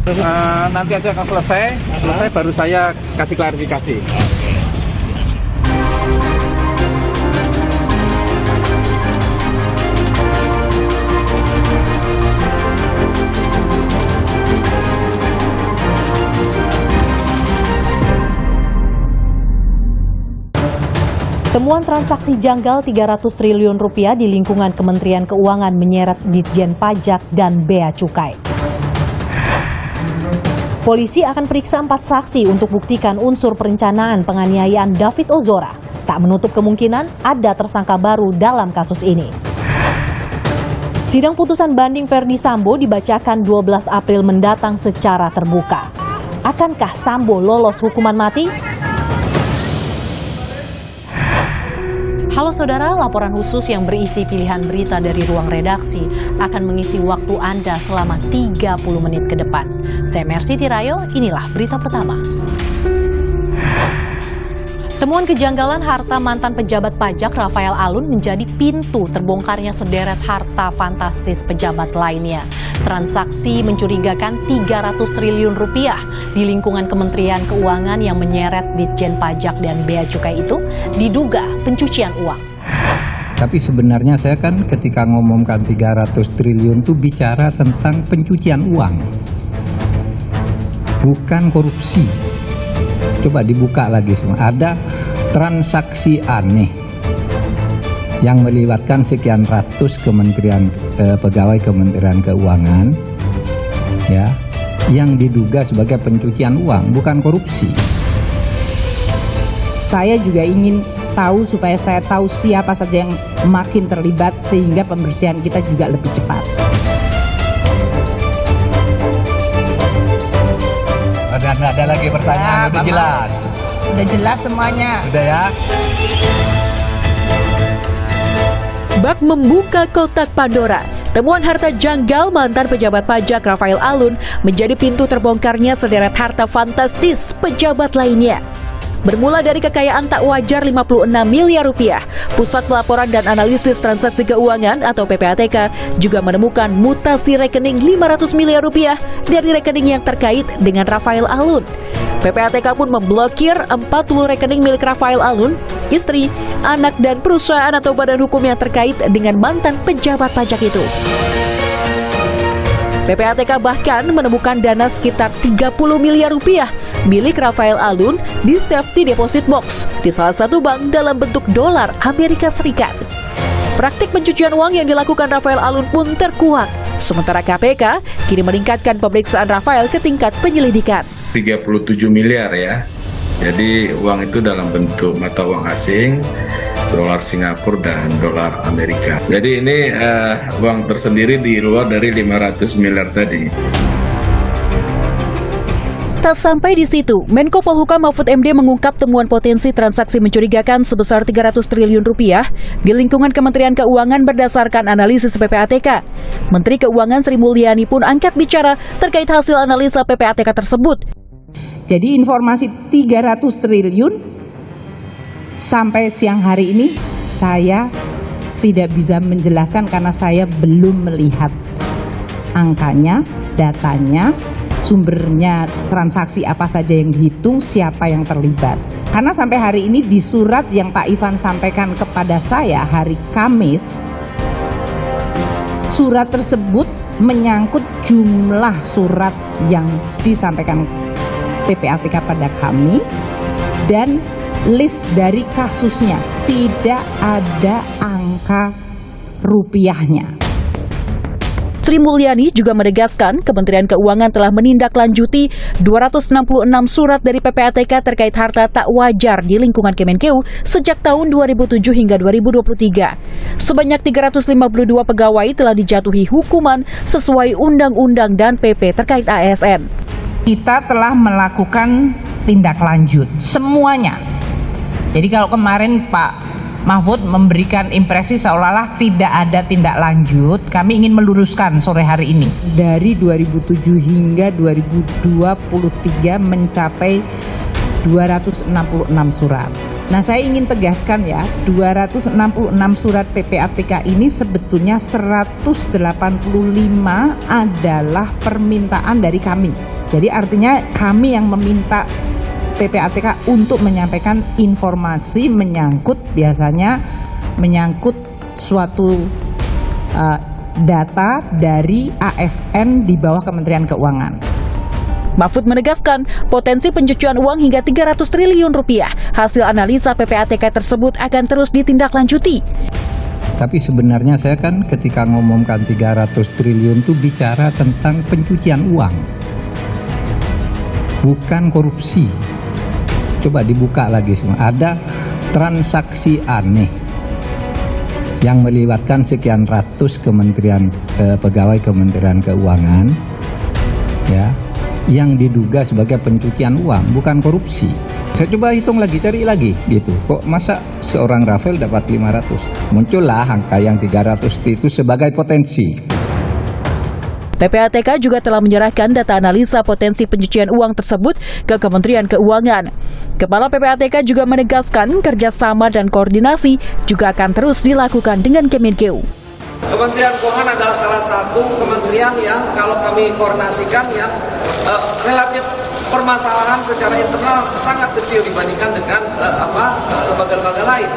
Nanti aja akan selesai baru saya kasih klarifikasi. Temuan transaksi janggal 300 triliun rupiah di lingkungan Kementerian Keuangan menyeret Ditjen Pajak dan Bea Cukai. Polisi akan periksa 4 saksi untuk buktikan unsur perencanaan penganiayaan David Ozora. Tak menutup kemungkinan ada tersangka baru dalam kasus ini. Sidang putusan banding Verdi Sambo dibacakan 12 April mendatang secara terbuka. Akankah Sambo lolos hukuman mati? Halo saudara, laporan khusus yang berisi pilihan berita dari ruang redaksi akan mengisi waktu Anda selama 30 menit ke depan. Saya Mercy Tirayo, inilah berita pertama. Temuan kejanggalan harta mantan pejabat pajak Rafael Alun menjadi pintu terbongkarnya sederet harta fantastis pejabat lainnya. Transaksi mencurigakan 300 triliun rupiah di lingkungan Kementerian Keuangan yang menyeret Ditjen Pajak dan Bea Cukai itu diduga pencucian uang. Tapi sebenarnya saya kan ketika ngomongkan 300 triliun itu bicara tentang pencucian uang, bukan korupsi. Coba dibuka lagi semua. Ada transaksi aneh yang melibatkan sekian ratus pegawai Kementerian Keuangan, ya, yang diduga sebagai pencucian uang, bukan korupsi. Saya juga ingin tahu supaya saya tahu siapa saja yang makin terlibat sehingga pembersihan kita juga lebih cepat. Dan ada lagi pertanyaan, udah jelas? Udah jelas semuanya. Udah ya? Bak membuka kotak Pandora. Temuan harta janggal mantan pejabat pajak Rafael Alun menjadi pintu terbongkarnya sederet harta fantastis pejabat lainnya. Bermula dari kekayaan tak wajar 56 miliar rupiah, Pusat Pelaporan dan Analisis Transaksi Keuangan atau PPATK juga menemukan mutasi rekening 500 miliar rupiah dari rekening yang terkait dengan Rafael Alun. PPATK pun memblokir 40 rekening milik Rafael Alun, istri, anak, dan perusahaan atau badan hukum yang terkait dengan mantan pejabat pajak itu. PPATK bahkan menemukan dana sekitar 30 miliar rupiah milik Rafael Alun di safety deposit box di salah satu bank dalam bentuk dolar Amerika Serikat. Praktik pencucian uang yang dilakukan Rafael Alun pun terkuak. Sementara KPK kini meningkatkan pemeriksaan Rafael ke tingkat penyelidikan. 37 miliar ya. Jadi uang itu dalam bentuk mata uang asing, dolar Singapura dan dolar Amerika. Jadi ini uang tersendiri di luar dari 500 miliar tadi. Tak sampai di situ, Menko Polhukam Mahfud MD mengungkap temuan potensi transaksi mencurigakan sebesar 300 triliun rupiah di lingkungan Kementerian Keuangan berdasarkan analisis PPATK. Menteri Keuangan Sri Mulyani pun angkat bicara terkait hasil analisa PPATK tersebut. Jadi informasi 300 triliun sampai siang hari ini saya tidak bisa menjelaskan karena saya belum melihat angkanya, datanya, sumbernya, transaksi apa saja yang dihitung, siapa yang terlibat. Karena sampai hari ini di surat yang Pak Ivan sampaikan kepada saya hari Kamis, surat tersebut menyangkut jumlah surat yang disampaikan PPATK pada kami dan list dari kasusnya, tidak ada angka rupiahnya. Sri Mulyani juga menegaskan Kementerian Keuangan telah menindaklanjuti 266 surat dari PPATK terkait harta tak wajar di lingkungan Kemenkeu sejak tahun 2007 hingga 2023. Sebanyak 352 pegawai telah dijatuhi hukuman sesuai undang-undang dan PP terkait ASN. Kita telah melakukan tindak lanjut semuanya. Jadi kalau kemarin Pak Mahfud memberikan impresi seolah-olah tidak ada tindak lanjut, kami ingin meluruskan sore hari ini. Dari 2007 hingga 2023 mencapai 266 surat. Nah, saya ingin tegaskan ya, 266 surat PPATK ini sebetulnya 185 adalah permintaan dari kami. Jadi artinya kami yang meminta PPATK untuk menyampaikan informasi biasanya menyangkut suatu data dari ASN di bawah Kementerian Keuangan. Mahfud menegaskan potensi pencucian uang hingga 300 triliun rupiah. Hasil analisa PPATK tersebut akan terus ditindaklanjuti. Tapi sebenarnya saya kan ketika ngomongkan 300 triliun itu bicara tentang pencucian uang, bukan korupsi. Coba dibuka lagi semua. Ada transaksi aneh yang melibatkan sekian ratus pegawai Kementerian Keuangan, ya, yang diduga sebagai pencucian uang, bukan korupsi. Saya coba hitung lagi, cari lagi gitu. Kok masa seorang Rafael dapat 500? Muncullah angka yang 300 itu sebagai potensi. PPATK juga telah menyerahkan data analisa potensi pencucian uang tersebut ke Kementerian Keuangan. Kepala PPATK juga menegaskan kerjasama dan koordinasi juga akan terus dilakukan dengan Kemenkeu. Kementerian Keuangan adalah salah satu kementerian yang kalau kami koordinasikan yang relatif permasalahan secara internal sangat kecil dibandingkan dengan lembaga-lembaga lain.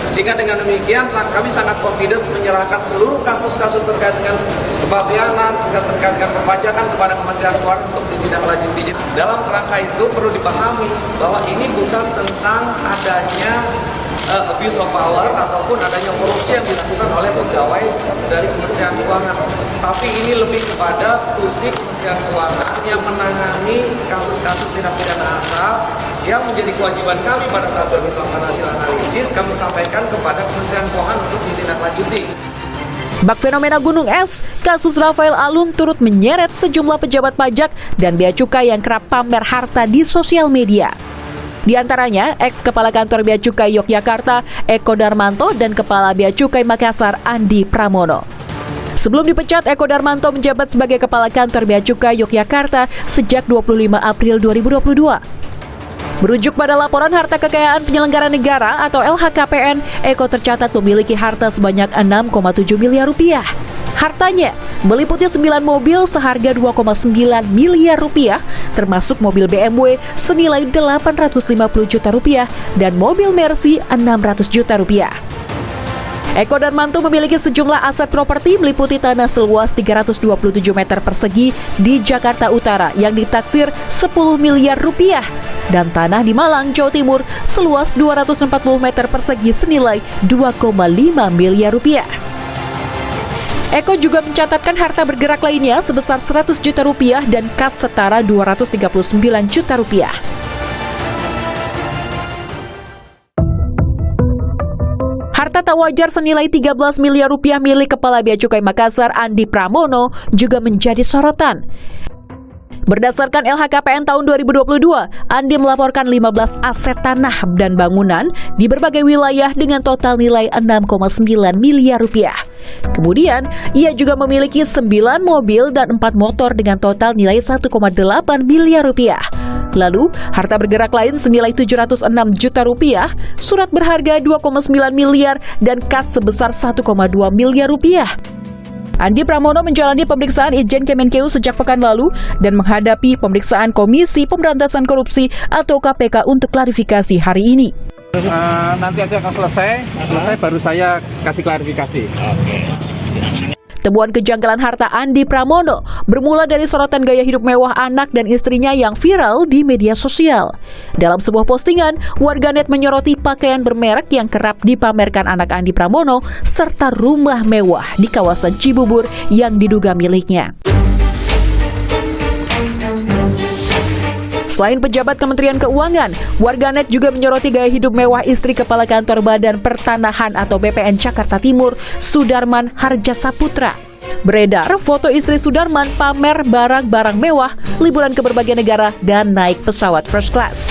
Sehingga dengan demikian kami sangat confidence menyerahkan seluruh kasus-kasus terkait dengan kepabeanan, terkait dengan perpajakan kepada Kementerian Keuangan untuk ditindaklanjuti. Dalam kerangka itu perlu dipahami bahwa ini bukan tentang adanya abuse of power ataupun adanya korupsi yang dilakukan oleh pegawai dari Kementerian Keuangan. Tapi ini lebih kepada fungsi Kementerian Keuangan yang menangani kasus-kasus tindak pidana asal yang menjadi kewajiban kami pada saat melakukan hasil analisis, kami sampaikan kepada Kementerian Keuangan untuk ditindaklanjuti. Bak fenomena gunung es, kasus Rafael Alun turut menyeret sejumlah pejabat pajak dan bea cukai yang kerap pamer harta di sosial media. Di antaranya, ex-kepala kantor Bea Cukai Yogyakarta, Eko Darmanto, dan Kepala Bea Cukai Makassar, Andi Pramono. Sebelum dipecat, Eko Darmanto menjabat sebagai Kepala Kantor Bea Cukai Yogyakarta sejak 25 April 2022. Merujuk pada laporan harta kekayaan penyelenggara negara atau LHKPN, Eko tercatat memiliki harta sebanyak 6,7 miliar rupiah. Hartanya meliputi 9 mobil seharga 2,9 miliar rupiah, termasuk mobil BMW senilai 850 juta rupiah dan mobil Mercy 600 juta rupiah. Eko Darmanto memiliki sejumlah aset properti meliputi tanah seluas 327 meter persegi di Jakarta Utara yang ditaksir 10 miliar rupiah dan tanah di Malang, Jawa Timur seluas 240 meter persegi senilai 2,5 miliar rupiah. Eko juga mencatatkan harta bergerak lainnya sebesar 100 juta rupiah dan kas setara 239 juta rupiah. Harta tak wajar senilai 13 miliar rupiah milik Kepala Bea Cukai Makassar Andi Pramono juga menjadi sorotan. Berdasarkan LHKPN tahun 2022, Andi melaporkan 15 aset tanah dan bangunan di berbagai wilayah dengan total nilai 6,9 miliar rupiah. Kemudian, ia juga memiliki 9 mobil dan 4 motor dengan total nilai 1,8 miliar rupiah. Lalu, harta bergerak lain senilai 706 juta rupiah, surat berharga 2,9 miliar, dan kas sebesar 1,2 miliar rupiah. Andi Pramono menjalani pemeriksaan Itjen Kemenkeu sejak pekan lalu dan menghadapi pemeriksaan Komisi Pemberantasan Korupsi atau KPK untuk klarifikasi hari ini. Nanti aja akan selesai baru saya kasih klarifikasi. Temuan kejanggalan harta Andi Pramono bermula dari sorotan gaya hidup mewah anak dan istrinya yang viral di media sosial. Dalam sebuah postingan, warganet menyoroti pakaian bermerek yang kerap dipamerkan anak Andi Pramono serta rumah mewah di kawasan Cibubur yang diduga miliknya. Selain pejabat Kementerian Keuangan, warganet juga menyoroti gaya hidup mewah istri Kepala Kantor Badan Pertanahan atau BPN Jakarta Timur, Sudarman Harjasaputra. Beredar foto istri Sudarman pamer barang-barang mewah, liburan ke berbagai negara, dan naik pesawat first class.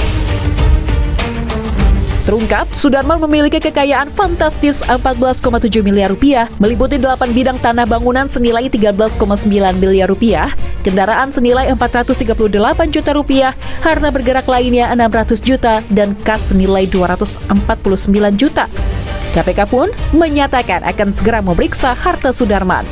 Terungkap, Sudarman memiliki kekayaan fantastis 14,7 miliar rupiah, meliputi 8 bidang tanah bangunan senilai 13,9 miliar rupiah, kendaraan senilai 438 juta rupiah, harta bergerak lainnya 600 juta, dan kas senilai 249 juta. KPK pun menyatakan akan segera memeriksa harta Sudarman.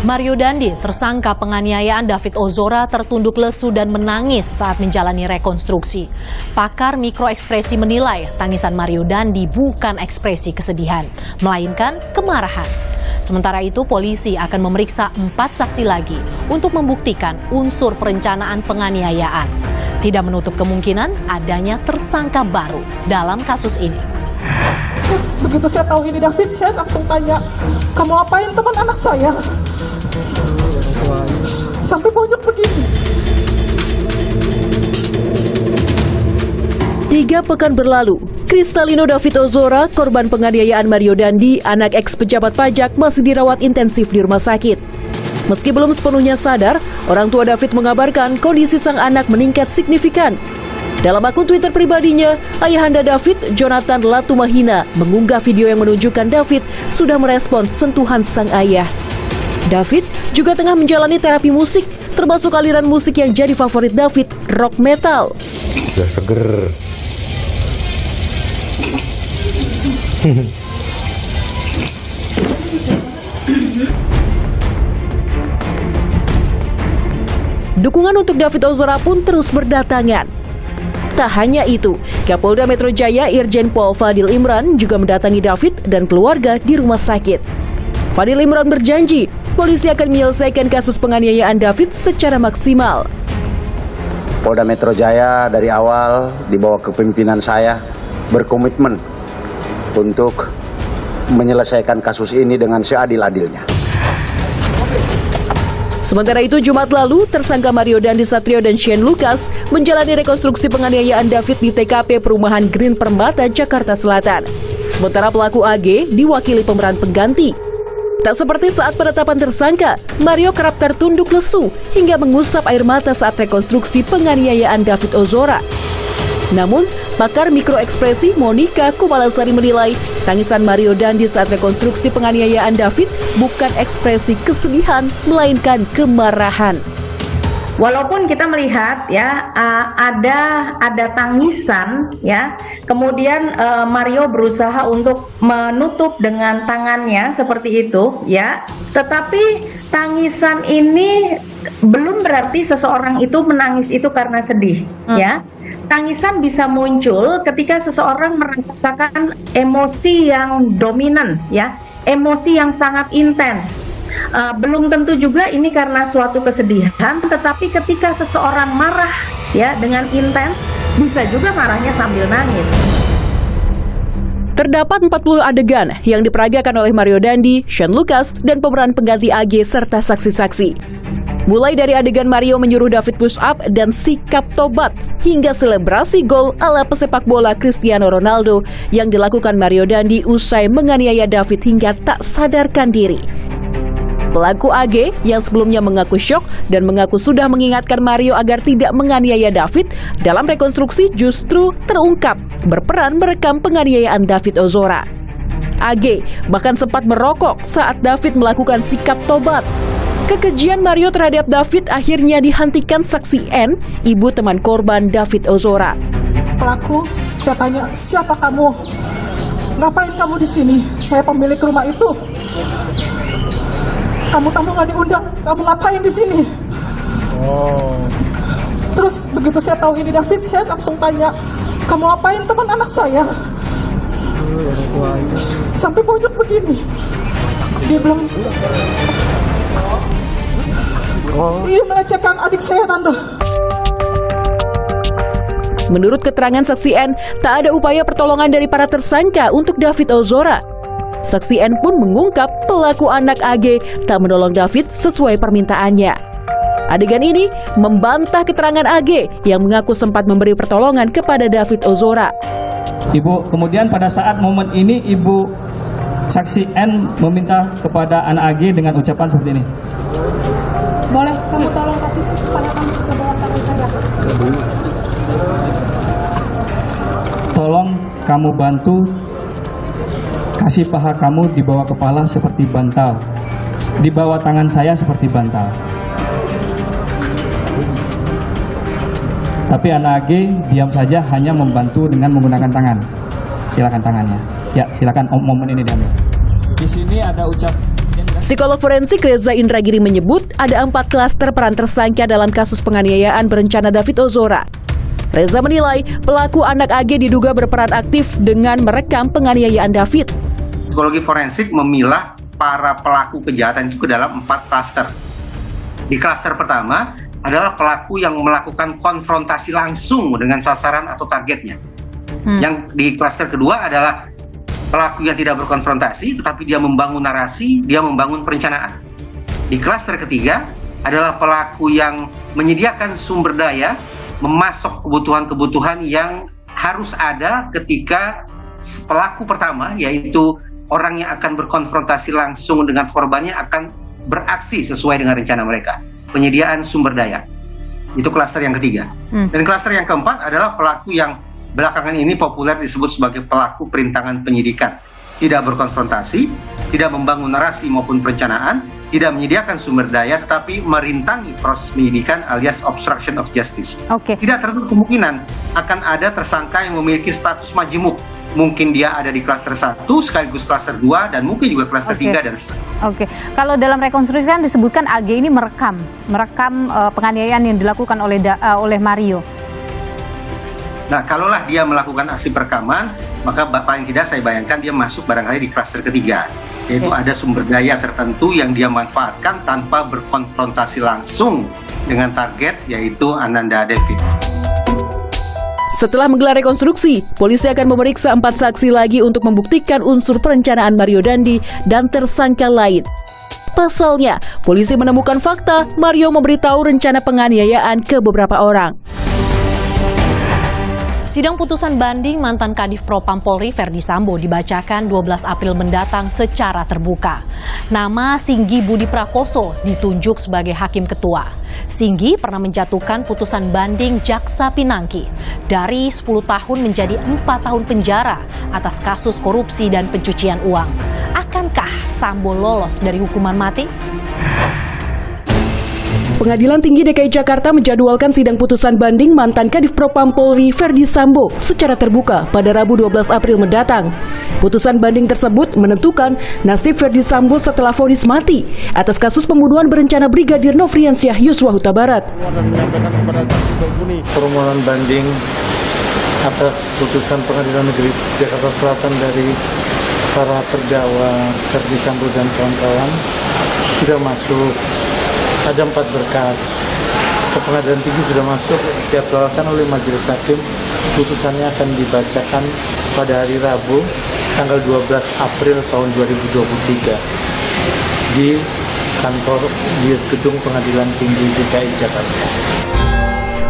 Mario Dandi, tersangka penganiayaan David Ozora, tertunduk lesu dan menangis saat menjalani rekonstruksi. Pakar mikroekspresi menilai tangisan Mario Dandi bukan ekspresi kesedihan, melainkan kemarahan. Sementara itu, polisi akan memeriksa 4 saksi lagi untuk membuktikan unsur perencanaan penganiayaan. Tidak menutup kemungkinan adanya tersangka baru dalam kasus ini. Terus begitu saya tahu ini David, saya langsung tanya, kamu apain teman anak saya? Sampai bonyok begini. 3 pekan berlalu, Kristalino David Ozora, korban penganiayaan Mario Dandi, anak eks pejabat pajak, masih dirawat intensif di rumah sakit. Meski belum sepenuhnya sadar, orang tua David mengabarkan kondisi sang anak meningkat signifikan. Dalam akun Twitter pribadinya, ayahanda David, Jonathan Latumahina, mengunggah video yang menunjukkan David sudah merespons sentuhan sang ayah. David juga tengah menjalani terapi musik, termasuk aliran musik yang jadi favorit David, rock metal. Udah seger. Dukungan untuk David Ozora pun terus berdatangan. Tak hanya itu, Kapolda Metro Jaya Irjen Pol Fadil Imran juga mendatangi David dan keluarga di rumah sakit. Fadil Imran berjanji, polisi akan menyelesaikan kasus penganiayaan David secara maksimal. Polda Metro Jaya dari awal di bawah kepemimpinan saya berkomitmen untuk menyelesaikan kasus ini dengan seadil-adilnya. Sementara itu, Jumat lalu, tersangka Mario Dandi Satrio dan Shane Lucas menjalani rekonstruksi penganiayaan David di TKP Perumahan Green Permata, Jakarta Selatan. Sementara pelaku AG diwakili pemeran pengganti. Tak seperti saat penetapan tersangka, Mario kerap tertunduk lesu hingga mengusap air mata saat rekonstruksi penganiayaan David Ozora. Namun, pakar mikroekspresi Monica Kumalasari menilai tangisan Mario Dandi saat rekonstruksi penganiayaan David bukan ekspresi kesedihan, melainkan kemarahan. Walaupun kita melihat ya ada tangisan ya, kemudian Mario berusaha untuk menutup dengan tangannya seperti itu ya, tetapi tangisan ini belum berarti seseorang itu menangis itu karena sedih ya. Tangisan bisa muncul ketika seseorang merasakan emosi yang dominan ya, emosi yang sangat intens. Belum tentu juga ini karena suatu kesedihan, tetapi ketika seseorang marah ya dengan intens, bisa juga marahnya sambil nangis. Terdapat 40 adegan yang diperagakan oleh Mario Dandi, Shane Lucas, dan pemeran pengganti AG serta saksi-saksi. Mulai dari adegan Mario menyuruh David push up dan sikap tobat, hingga selebrasi gol ala pesepak bola Cristiano Ronaldo yang dilakukan Mario Dandi usai menganiaya David hingga tak sadarkan diri. Pelaku AG yang sebelumnya mengaku syok dan mengaku sudah mengingatkan Mario agar tidak menganiaya David, dalam rekonstruksi justru terungkap berperan merekam penganiayaan David Ozora. AG bahkan sempat merokok saat David melakukan sikap tobat. Kekejian Mario terhadap David akhirnya dihentikan saksi N, ibu teman korban David Ozora. Pelaku, saya tanya, siapa kamu? Ngapain kamu di sini? Saya pemilik rumah itu. Kamu tamu nggak diundang, kamu ngapain di sini? Terus begitu saya tahu ini David, saya langsung tanya, kamu ngapain teman anak saya? Sampai bonyok begini. Dia bilang, ini melecehkan adik saya, Tante. Menurut keterangan saksi N, tak ada upaya pertolongan dari para tersangka untuk David Ozora. Saksi N pun mengungkap pelaku anak AG tak menolong David sesuai permintaannya. Adegan ini membantah keterangan AG yang mengaku sempat memberi pertolongan kepada David Ozora. Ibu, kemudian pada saat momen ini Ibu saksi N meminta kepada anak AG dengan ucapan seperti ini. Boleh kamu tolong kasih kepada kami ke bawah tangan saya. tolong kamu bantu kasih paha kamu di bawah kepala seperti bantal, di bawah tangan saya seperti bantal. Tapi anak AG diam saja, hanya membantu dengan menggunakan tangan. Silakan tangannya. Ya, silakan momen ini diambil. Di sini ada ucap. Psikolog forensik Reza Indragiri menyebut ada 4 klaster peran tersangka dalam kasus penganiayaan berencana David Ozora. Reza menilai pelaku anak AG diduga berperan aktif dengan merekam penganiayaan David. Psikologi forensik memilah para pelaku kejahatan itu ke dalam 4 klaster. Di klaster pertama adalah pelaku yang melakukan konfrontasi langsung dengan sasaran atau targetnya. Yang di klaster kedua adalah pelaku yang tidak berkonfrontasi, tetapi dia membangun narasi, dia membangun perencanaan. Di klaster ketiga adalah pelaku yang menyediakan sumber daya, memasok kebutuhan-kebutuhan yang harus ada ketika pelaku pertama, yaitu orang yang akan berkonfrontasi langsung dengan korbannya, akan beraksi sesuai dengan rencana mereka. Penyediaan sumber daya. Itu klaster yang ketiga. Dan klaster yang keempat adalah pelaku yang belakangan ini populer disebut sebagai pelaku perintangan penyidikan. Tidak berkonfrontasi, tidak membangun narasi maupun perencanaan, tidak menyediakan sumber daya, tetapi merintangi proses penyidikan alias obstruction of justice. Tidak tertutup kemungkinan akan ada tersangka yang memiliki status majemuk. Mungkin dia ada di klaster 1 sekaligus klaster 2 dan mungkin juga klaster 3 dan seterusnya. Kalau dalam rekonstruksi kan disebutkan AG ini merekam penganiayaan yang dilakukan oleh Mario. Nah, kalaulah dia melakukan aksi perekaman, maka paling tidak saya bayangkan dia masuk barangkali di klaster ketiga, yaitu ada sumber daya tertentu yang dia manfaatkan tanpa berkonfrontasi langsung dengan target, yaitu Ananda David. Setelah menggelar rekonstruksi, polisi akan memeriksa 4 saksi lagi untuk membuktikan unsur perencanaan Mario Dandi dan tersangka lain. Pasalnya, polisi menemukan fakta Mario memberitahu rencana penganiayaan ke beberapa orang. Sidang putusan banding mantan Kadif Propam Polri Verdi Sambo dibacakan 12 April mendatang secara terbuka. Nama Singgi Budi Prakoso ditunjuk sebagai hakim ketua. Singgi pernah menjatuhkan putusan banding Jaksa Pinangki dari 10 tahun menjadi 4 tahun penjara atas kasus korupsi dan pencucian uang. Akankah Sambo lolos dari hukuman mati? Pengadilan Tinggi DKI Jakarta menjadwalkan sidang putusan banding mantan Kadif Propam Polri Verdi Sambo secara terbuka pada Rabu 12 April mendatang. Putusan banding tersebut menentukan nasib Verdi Sambo setelah vonis mati atas kasus pembunuhan berencana Brigadir Nofriansyah Yosua Huta Barat. Permohonan banding atas putusan Pengadilan Negeri Jakarta Selatan dari para terdakwa Verdi Sambo dan kawan-kawan sudah masuk. Ada 4 berkas ke Pengadilan Tinggi sudah masuk, dijadwalkan oleh Majelis Hakim. Putusannya akan dibacakan pada hari Rabu tanggal 12 April tahun 2023 di gedung Pengadilan Tinggi DKI Jakarta.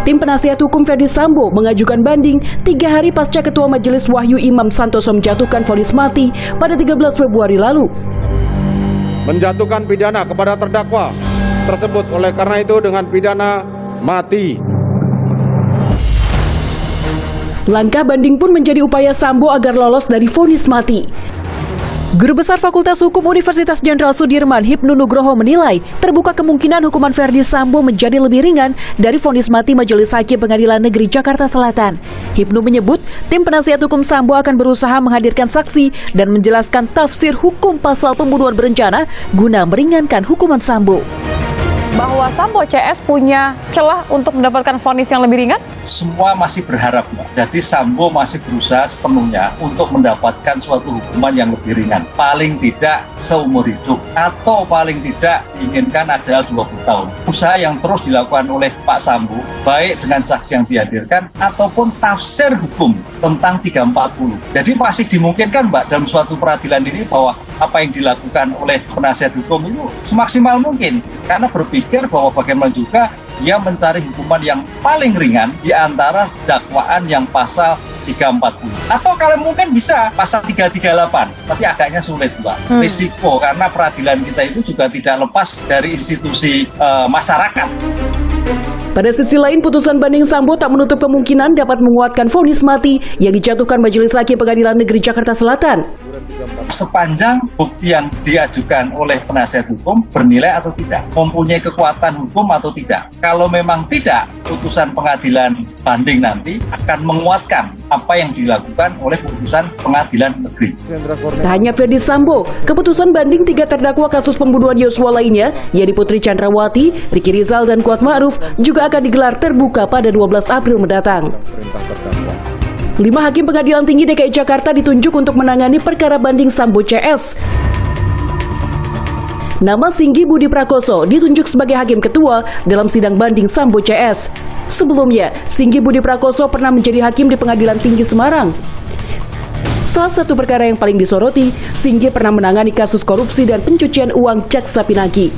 Tim penasihat hukum Verdi Sambo mengajukan banding 3 hari pasca Ketua Majelis Wahyu Imam Santoso menjatuhkan vonis mati pada 13 Februari lalu. Menjatuhkan pidana kepada terdakwa tersebut oleh karena itu dengan pidana mati. Langkah banding pun menjadi upaya Sambo agar lolos dari vonis mati. Guru Besar Fakultas Hukum Universitas Jenderal Sudirman Hipnu Nugroho menilai terbuka kemungkinan hukuman Verdi Sambo menjadi lebih ringan dari vonis mati Majelis Hakim Pengadilan Negeri Jakarta Selatan. Hipnu menyebut tim penasihat hukum Sambo akan berusaha menghadirkan saksi dan menjelaskan tafsir hukum pasal pembunuhan berencana guna meringankan hukuman Sambo. Bahwa Sambo CS punya celah untuk mendapatkan vonis yang lebih ringan? Semua masih berharap, Mbak. Jadi Sambo masih berusaha sepenuhnya untuk mendapatkan suatu hukuman yang lebih ringan. Paling tidak seumur hidup, atau paling tidak diinginkan adalah 20 tahun. Usaha yang terus dilakukan oleh Pak Sambo, baik dengan saksi yang dihadirkan, ataupun tafsir hukum tentang 340. Jadi masih dimungkinkan, Mbak, dalam suatu peradilan ini bahwa apa yang dilakukan oleh penasihat hukum itu semaksimal mungkin. Karena berpikir bahwa bagaimana juga dia mencari hukuman yang paling ringan di antara dakwaan yang pasal 340. Atau kalau mungkin bisa pasal 338, tapi agaknya sulit, Mbak. Risiko karena peradilan kita itu juga tidak lepas dari institusi masyarakat. Pada sisi lain, putusan banding Sambo tak menutup kemungkinan dapat menguatkan vonis mati yang dijatuhkan Majelis Hakim Pengadilan Negeri Jakarta Selatan. Sepanjang bukti yang diajukan oleh penasihat hukum bernilai atau tidak, mempunyai kekuatan hukum atau tidak. Kalau memang tidak, putusan pengadilan banding nanti akan menguatkan apa yang dilakukan oleh putusan pengadilan negeri. Tak hanya Ferdi Sambo, keputusan banding 3 terdakwa kasus pembunuhan Yosua lainnya, yakni Putri Chandrawati, Ricky Rizal, dan Kuat Ma'ruf, juga akan digelar terbuka pada 12 April mendatang. 5 hakim Pengadilan Tinggi DKI Jakarta ditunjuk untuk menangani perkara banding Sambo CS. Nama Singgi Budi Prakoso ditunjuk sebagai hakim ketua dalam sidang banding Sambo CS. Sebelumnya, Singgi Budi Prakoso pernah menjadi hakim di Pengadilan Tinggi Semarang. Salah satu perkara yang paling disoroti, Singgi pernah menangani kasus korupsi dan pencucian uang Jaksa Pinangki.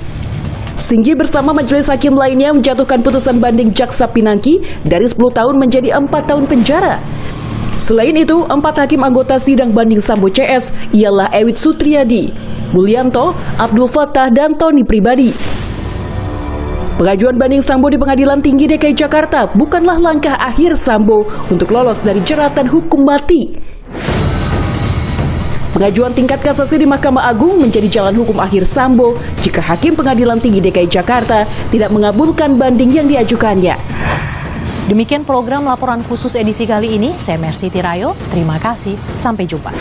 Singgi bersama majelis hakim lainnya menjatuhkan putusan banding Jaksa Pinangki dari 10 tahun menjadi 4 tahun penjara. Selain itu, 4 hakim anggota sidang banding Sambo CS ialah Ewit Sutriyadi, Mulyanto, Abdul Fattah, dan Tony Pribadi. Pengajuan banding Sambo di Pengadilan Tinggi DKI Jakarta bukanlah langkah akhir Sambo untuk lolos dari jeratan hukum mati. Pengajuan tingkat kasasi di Mahkamah Agung menjadi jalan hukum akhir Sambo jika Hakim Pengadilan Tinggi DKI Jakarta tidak mengabulkan banding yang diajukannya. Demikian program laporan khusus edisi kali ini. Saya Mercy Tirayo. Terima kasih. Sampai jumpa.